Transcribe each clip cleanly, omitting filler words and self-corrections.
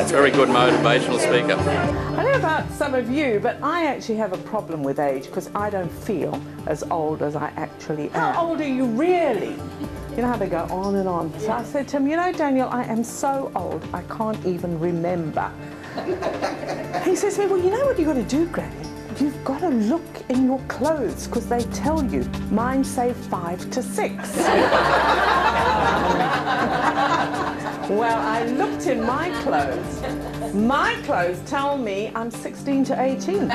That's a very good motivational speaker. I don't know about some of you, but I actually have a problem with age because I don't feel as old as I actually am. How old are you really? You know how they go on and on. So I said to him, you know, Daniel, I am so old I can't even remember. He says to me, well, you know what you've got to do, Granny? You've got to look in your clothes because they tell you. Mine say 5 to 6. Well, I looked in my clothes. My clothes tell me I'm 16 to 18.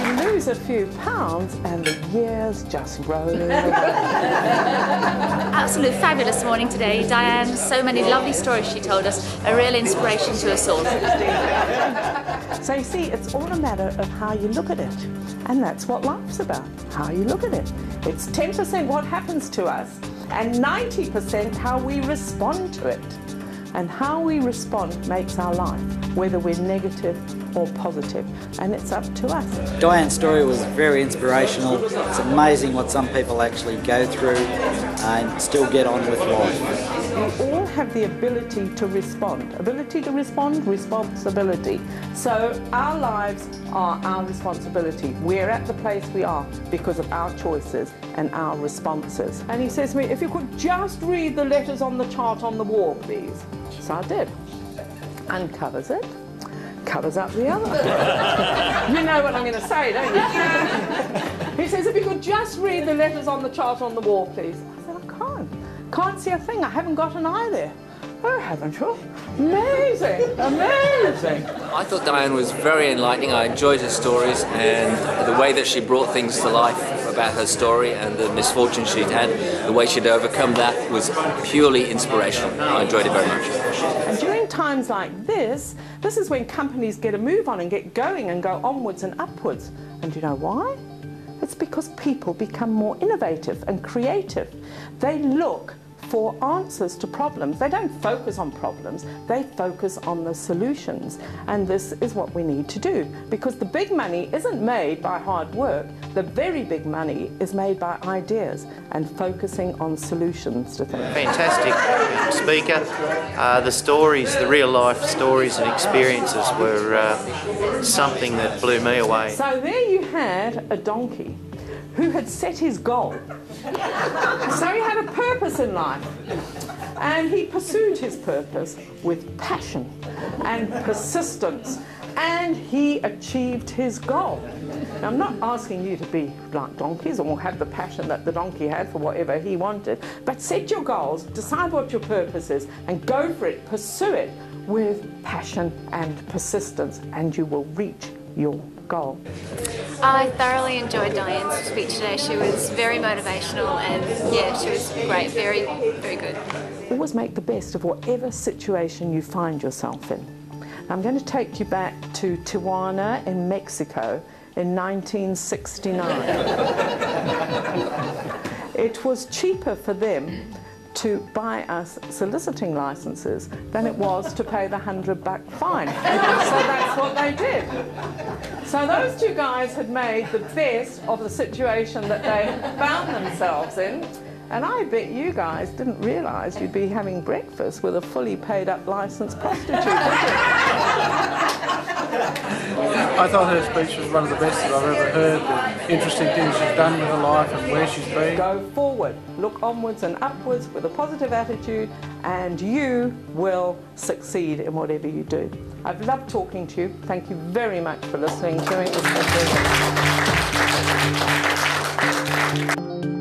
You lose a few pounds and the years just roll away. Absolute fabulous morning today, Diane. So many lovely stories she told us. A real inspiration to us all. So you see, it's all a matter of how you look at it. And that's what life's about, how you look at it. It's 10% what happens to us and 90% how we respond to it. And how we respond makes our life, whether we're negative or positive, and it's up to us. Diane's story was very inspirational. It's amazing what some people actually go through and still get on with life. We all have the ability to respond. Ability to respond, responsibility. So our lives are our responsibility. We're at the place we are because of our choices and our responses. And he says to me, if you could just read the letters on the chart on the wall, please. So I did. Uncovers it, covers up the other. You know what I'm going to say, don't you? He says, if you could just read the letters on the chart on the wall, please. I said, I can't. Can't see a thing. I haven't got an eye there. Oh, haven't you? Amazing, amazing. I thought Diane was very enlightening. I enjoyed her stories and the way that she brought things to life about her story and the misfortune she'd had, the way she'd overcome that was purely inspirational. I enjoyed it very much. And during times like this is when companies get a move on and get going and go onwards and upwards. And do you know why? It's because people become more innovative and creative. They look for answers to problems. They don't focus on problems, they focus on the solutions. And this is what we need to do, because the big money isn't made by hard work. The very big money is made by ideas and focusing on solutions to things. Fantastic speaker. The stories, the real life stories and experiences were something that blew me away. So there you had a donkey who had set his goal. So he had a purpose in life. And he pursued his purpose with passion and persistence. And he achieved his goal. Now, I'm not asking you to be like donkeys or have the passion that the donkey had for whatever he wanted, but set your goals, decide what your purpose is, and go for it, pursue it with passion and persistence, and you will reach your goal. I thoroughly enjoyed Diane's speech today. She was very motivational and yeah, she was great, very, very good. Always make the best of whatever situation you find yourself in. I'm going to take you back to Tijuana in Mexico in 1969. It was cheaper for them to buy us soliciting licenses than it was to pay the $100 fine. So that's what they did. So those two guys had made the best of the situation that they found themselves in. And I bet you guys didn't realise you'd be having breakfast with a fully paid up licensed prostitute, did you? I thought her speech was one of the best that I've ever heard. The interesting things she's done with her life and where she's been. Go forward, look onwards and upwards with a positive attitude, and you will succeed in whatever you do. I've loved talking to you. Thank you very much for listening to me. It was